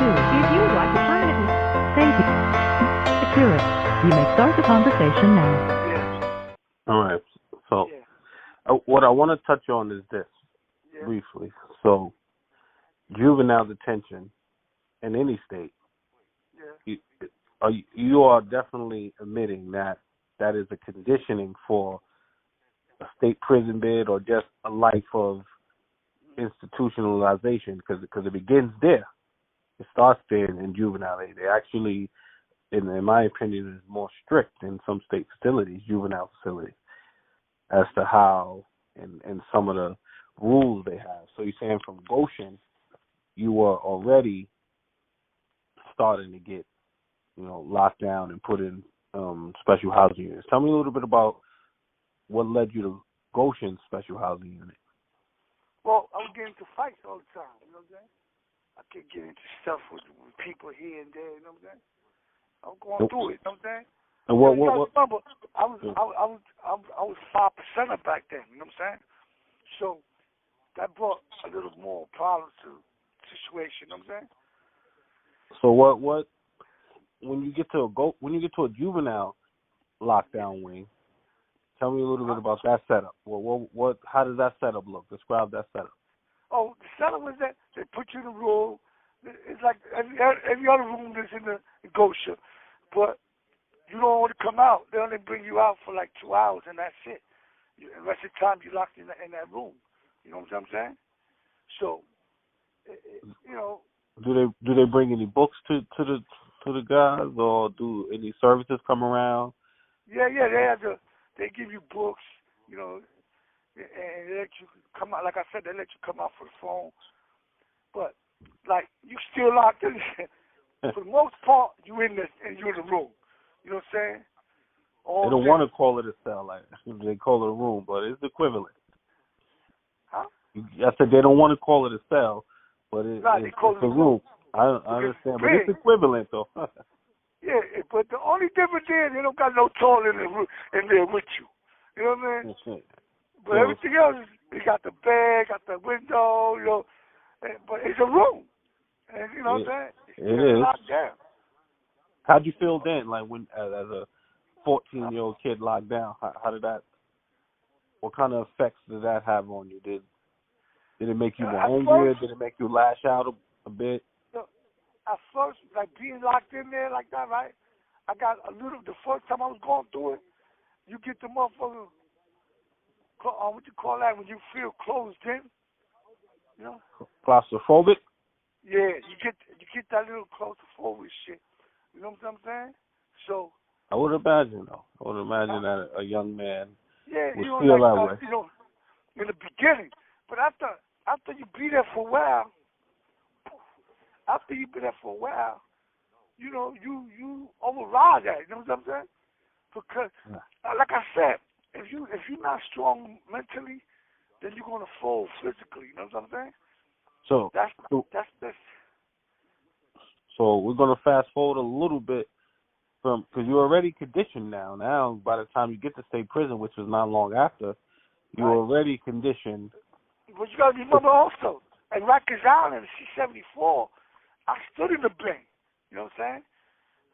If you would like to permanently... Thank you. Security. You may start the conversation now. All right. So what I want to touch on is this briefly. So juvenile detention in any state, you are definitely admitting that that is a conditioning for a state prison bid or just a life of institutionalization, because it begins there. It starts there in juvenile. They actually, in my opinion, is more strict in some state facilities, juvenile facilities, as to how and some of the rules they have. So you're saying from Goshen, you were already starting to get, locked down and put in special housing units. Tell me a little bit about what led you to Goshen special housing unit. Well, I was getting into fights all the time, you know what I'm saying? I kept getting into stuff with people here and there, you know what I'm saying? I was going through it, you know what I'm saying? And what? Remember, I was 5%er back then, you know what I'm saying? So that brought a little more problems to the situation, you know what I'm saying? So what when you get to a juvenile lockdown wing, tell me a little bit about that setup. What how does that setup look? Describe that setup. Oh, the setup was that they put you in a room. It's like every other room that's in the Goshen, but you don't want to come out. They only bring you out for like 2 hours, and that's it. The rest of the time you're locked in that room. You know what I'm saying? So, Do they bring any books to the guys, or do any services come around? Yeah, they give you books, and they let you come out. Like I said, they let you come out for the phone, but like you still locked in. For the most part, you're in the room. You know what I'm saying? They don't want to call it a cell, like they call it a room, but it's equivalent. Huh? I said they don't want to call it a cell, but it's a room. I understand, but it's equivalent though. Yeah, but the only difference is they don't got no toilet in there with you. You know what I mean? Okay. But everything else, you got the bed, got the window, but it's a room. And you know what I'm saying? It is. Locked down. How'd you feel then, like when as a 14-year-old kid locked down? How did that? What kind of effects did that have on you? Did it make you more angry? Did it make you lash out a bit? At first, like being locked in there like that, right? I got the first time I was going through it, you get the motherfucker, what you call that, when you feel closed in, Claustrophobic? Yeah, you get that little claustrophobic shit. You know what I'm saying? So. I would imagine, though. I would imagine that a young man would feel like, that way. In the beginning. But after you be there for a while, you override that. You know what I'm saying? Because, like I said, if you're not strong mentally, then you're gonna fall physically. You know what I'm saying? So that's this. So we're gonna fast forward a little bit because you're already conditioned now. Now, by the time you get to state prison, which is not long after, you're already conditioned. But you gotta remember also, at Rikers Island, C-74, I stood in the bank. You know what I'm saying?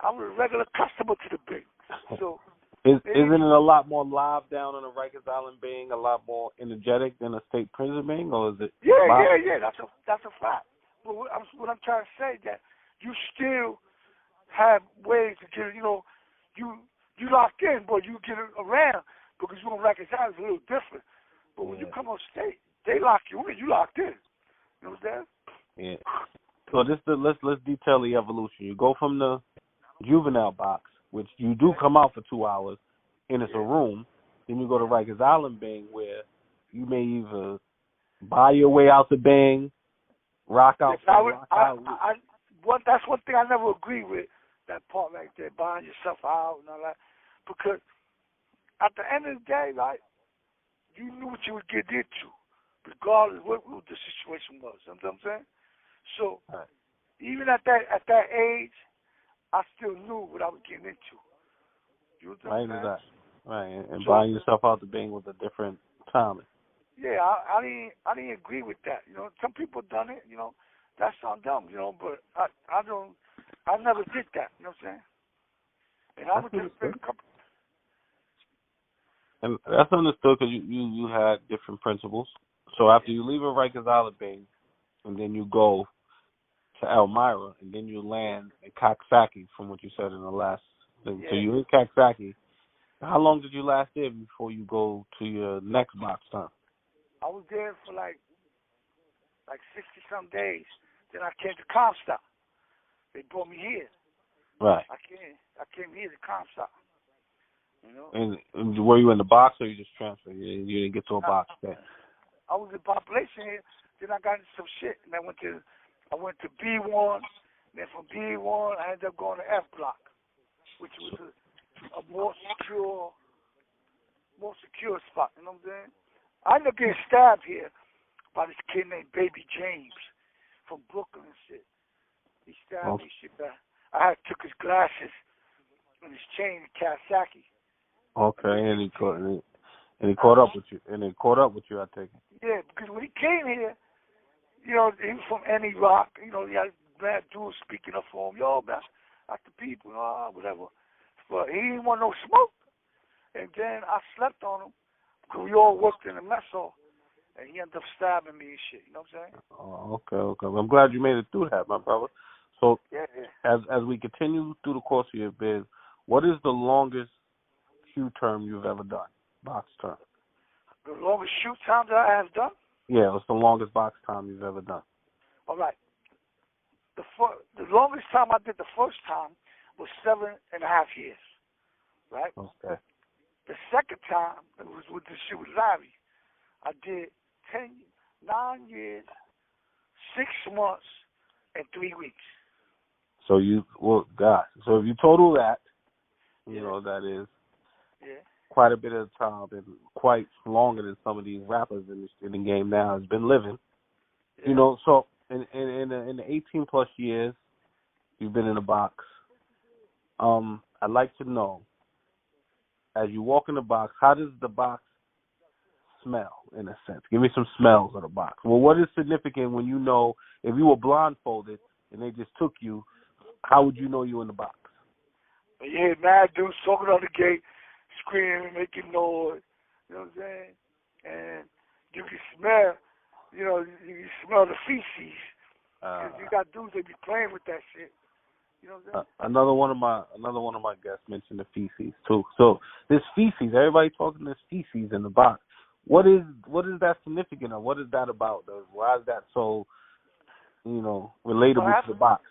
I was a regular customer to the bank. So isn't it a lot more live down on the Rikers Island being a lot more energetic than a state prison being, or is it? Yeah. That's a fact. But what I'm trying to say that you still have ways to get. You locked in, but you get around because you on Rikers Island is a little different. But when you come on state, they lock you in. You locked in. You know what I'm saying? Yeah. So let's detail the evolution. You go from the juvenile box, which you do come out for 2 hours, and it's a room. Then you go to Rikers Island Bang, where you may either buy your way out the Bang, rock out. That's one thing I never agree with, that part right there, buying yourself out and all that. Because at the end of the day, like, you knew what you would get into, regardless of what the situation was. You know what I'm saying? So, even at that age, I still knew what I was getting into. You know what I'm saying? Right, and buying yourself out the Bang was a different timing. Yeah, I didn't agree with that. Some people done it. that's on them, you know. But I never did that, you know what I'm saying? And I went to the first couple. And that's understood because you had different principles. So after you leave a Rikers Island base, and then you go to Elmira, and then you land in Coxsackie, from what you said in the last thing. Yeah. So you in Coxsackie. How long did you last there before you go to your next box time? I was there for like 60-some days. Then I came to Comstock. They brought me here. Right. I came here to Comstock. You know. And were you in the box or you just transferred? You didn't get to a box there. I was in population here. Then I got into some shit, and I went to B1. Then from B1, I ended up going to F block, which was a more secure spot. You know what I'm saying? I ended up getting stabbed here by this kid named Baby James from Brooklyn and shit. He stabbed me shit back. I took his glasses and his chain in Kawasaki. Okay, and he caught up with you. And he caught up with you, I take it. Yeah, because when he came here, you know, he was from Any Rock. You know, he had bad dudes speaking up for him. Yo, man, that's the people, whatever. But he didn't want no smoke. And then I slept on him because we all worked in the mess hall. And he ended up stabbing me and shit. You know what I'm saying? Oh, okay. I'm glad you made it through that, my brother. So, yeah. As we continue through the course of your biz, what is the longest Q term you've ever done? Box term. The longest shoot time that I have done? Yeah, what's the longest box time you've ever done? All right. The longest time I did the first time was 7.5 years. Right? Okay. The second time, it was with the shit with Larry. I did 9 years, 6 months, and 3 weeks. So if you total that, you know, that is quite a bit of time and quite longer than some of these rappers in the game now has been living. Yeah. You know, so in the 18 plus years you've been in the box, I'd like to know, as you walk in the box, how does the box smell, in a sense? Give me some smells of the box. Well, what is significant when you know, if you were blindfolded and they just took you, how would you know you in the box? Yeah, mad dudes talking on the gate, screaming, making noise, you know what I'm saying? And you can smell, you know, you can smell the feces. Because you got dudes that be playing with that shit. You know what I'm saying? Another one of my guests mentioned the feces too. So this feces, everybody talking this feces in the box. What is that significant of? What is that about? Why is that so, you know, relatable to the box?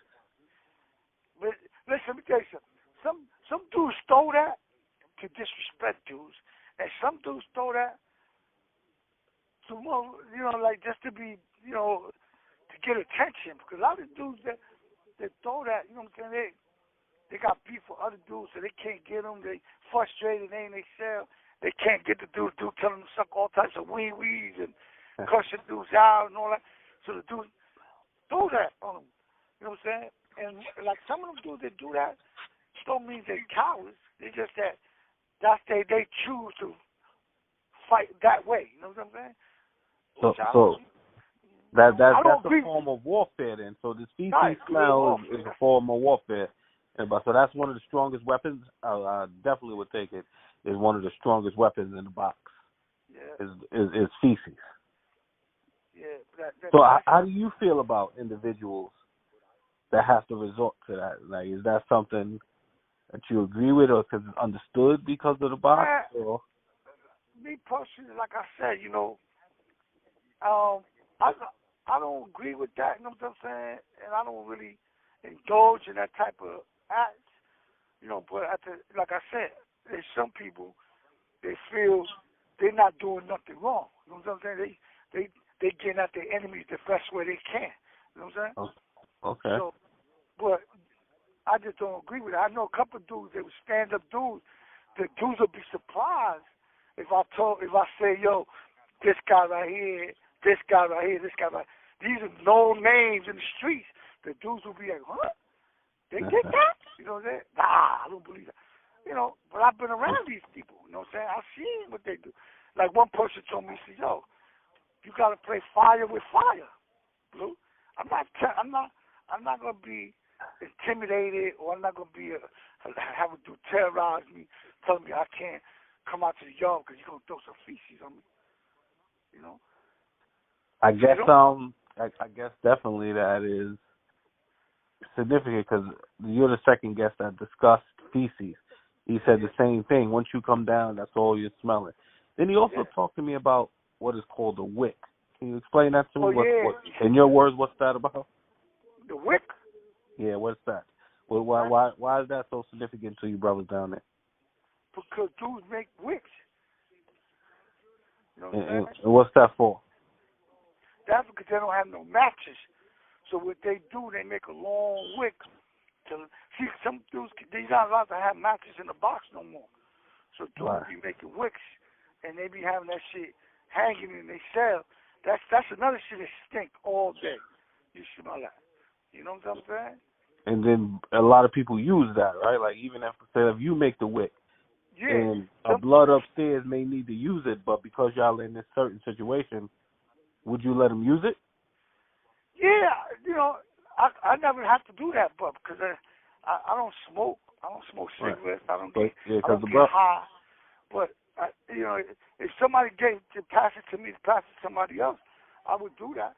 But listen, let me tell you something. Some dudes throw that to disrespect dudes, and some dudes throw that to, you know, like just to be, you know, to get attention. Because a lot of dudes that throw that, you know what I'm saying, they got beef with other dudes, so they can't get them. They frustrated, they ain't they sell. They can't get the dude telling them to suck all types of weeds and cussing dudes out and all that. So the dudes throw that on them. You know what I'm saying? And like some of them dudes that do that don't mean they're cowards. They just that's they choose to fight that way. You know what I'm saying? So that's a form of warfare then. So this feces smell is a form of warfare. So that's one of the strongest weapons. I definitely would take it. Is one of the strongest weapons in the box. Yeah. Is feces. Yeah. So how do you feel about individuals that have to resort to that? Like, is that something that you agree with, or because it's understood because of the box? Or? Me personally, like I said, you know, I don't agree with that. You know what I'm saying? And I don't really indulge in that type of acts. You know, but like I said, there's some people, they feel they're not doing nothing wrong. You know what I'm saying? They getting at their enemies the best way they can. You know what I'm saying? Oh, okay. So, but I just don't agree with it. I know a couple of dudes, they were stand-up dudes. The dudes would be surprised if I say, yo, this guy right here, this guy right here, this guy right here. These are known names in the streets. The dudes will be like, huh? They did that? You know what I'm saying? Nah, I don't believe that. You know, but I've been around these people. You know what I'm saying? I've seen what they do. Like one person told me, he said, yo, you got to play fire with fire, Blue. I'm not gonna be intimidated, or I'm not gonna be have a dude terrorize me, telling me I can't come out to the yard because you're gonna throw some feces on me. You know. I guess I guess definitely that is significant because you're the second guest that discussed feces. He said the same thing. Once you come down, that's all you're smelling. Then he also talked to me about what is called a wick. Can you explain that to me? What, in your words, what's that about? The wick? Yeah, what's that? Well, why is that so significant to you brothers down there? Because dudes make wicks. You know what I'm saying? And what's that for? That's because they don't have no matches. So what they do, they make a long wick. See, some dudes, they're not allowed to have matches in the box no more. So dudes be making wicks, and they be having that shit hanging in their cell. That's another shit that stink all day. You smell that. You know what I'm saying? And then a lot of people use that, right? Like even if you make the wick, and a blood upstairs may need to use it, but because y'all in this certain situation, would you let them use it? Yeah, you know, I never have to do that, but because I don't smoke. I don't smoke cigarettes. I don't get high. But you know, if somebody gave to pass it to me to pass it to somebody else, I would do that.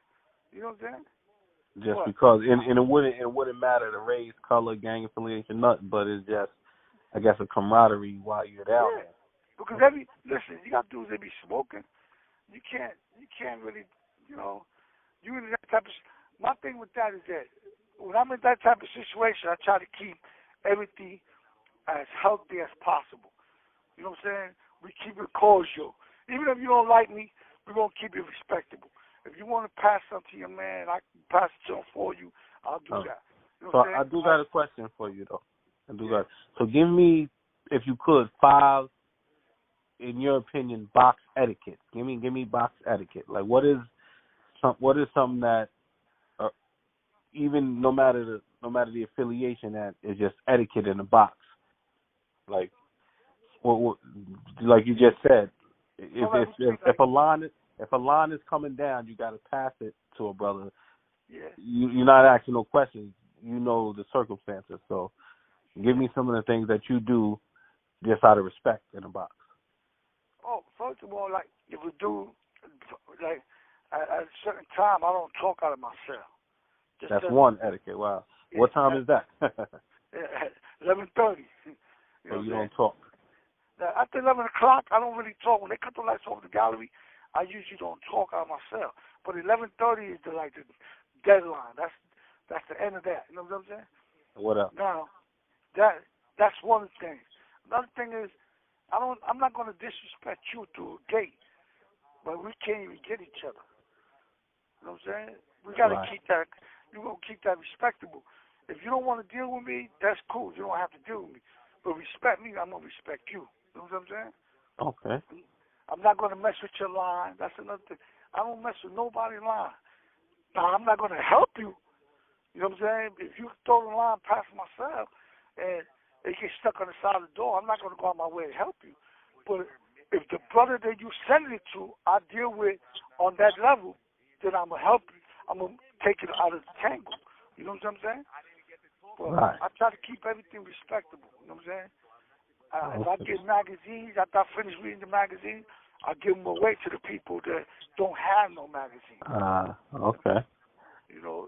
You know what I'm saying? Just because, and it wouldn't matter the race, color, gang affiliation, nothing. But it's just, I guess, a camaraderie while you're down there. Because listen, you got dudes that be smoking. You can't really, you know, you in that type of. My thing with that is that when I'm in that type of situation, I try to keep everything as healthy as possible. You know what I'm saying? We keep it cordial. Even if you don't like me, we're going to keep it respectable. If you want to pass something to your man, I can pass it to him for you. I'll do that. You know so I do got a question for you, though. So give me, if you could, 5, in your opinion, box etiquette. Give me box etiquette. Like what is something that even no matter the affiliation, that is just etiquette in the box. Like like you just said, if a line is coming down, you got to pass it to a brother. Yeah. You're not asking no questions. You know the circumstances. So give me some of the things that you do just out of respect in the box. Oh, first of all, like if we do, like at a certain time, I don't talk out of my cell. That's one etiquette. Wow. Yeah, what time is that? 11:30. So you don't talk. Now, after 11 o'clock, I don't really talk. When they cut the lights off the gallery, I usually don't talk out of my cell. But 11:30 is the deadline. That's the end of that. You know what I'm saying? What else? Now, that's one thing. Another thing is, I'm not going to disrespect you through a gate, but we can't even get each other. You know what I'm saying? We got to keep that. You're going to keep that respectable. If you don't want to deal with me, that's cool. You don't have to deal with me. But respect me, I'm going to respect you. You know what I'm saying? Okay. I'm not going to mess with your line. That's another thing. I don't mess with nobody's line. Now, I'm not going to help you. You know what I'm saying? If you throw the line past myself and it gets stuck on the side of the door, I'm not going to go out my way to help you. But if the brother that you send it to, I deal with on that level, then I'm going to help you. I'm going to take it out of the tangle. You know what I'm saying? Well, I try to keep everything respectable. You know what I'm saying? If I get magazines, after I finish reading the magazine, I give them away to the people that don't have no magazine. Okay. You know,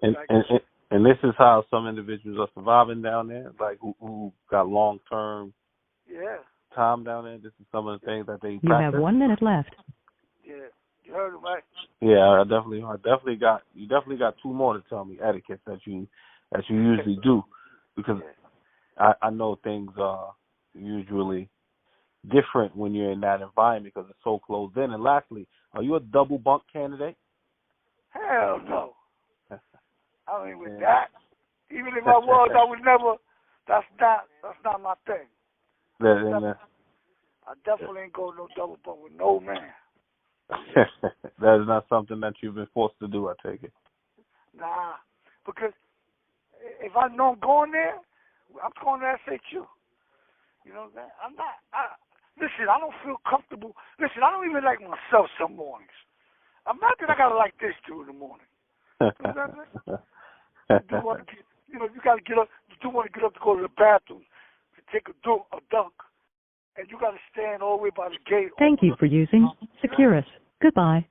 and this is how some individuals are surviving down there, like who got long-term time down there. This is some of the things that they practice. You have 1 minute left. Yeah, you heard him, right? Yeah, I definitely got 2 more to tell me etiquette that you usually do, because I know things are usually different when you're in that environment because it's so closed in. And lastly, are you a double bunk candidate? Hell no. I mean, with that, even if I was, I would never. That's not my thing. I definitely ain't going no double bunk with no man. That is not something that you've been forced to do, I take it. Nah, because if I know I'm going there, I'm going to SHU. You know what I'm saying? Listen, I don't feel comfortable. Listen, I don't even like myself some mornings. Imagine I got to like this dude in the morning. You know what I'm saying? You do want to get, you got to get up. You do want to get up to go to the bathroom, to take a dunk, and you got to stand all the way by the gate. Thank you for using Securus. Goodbye.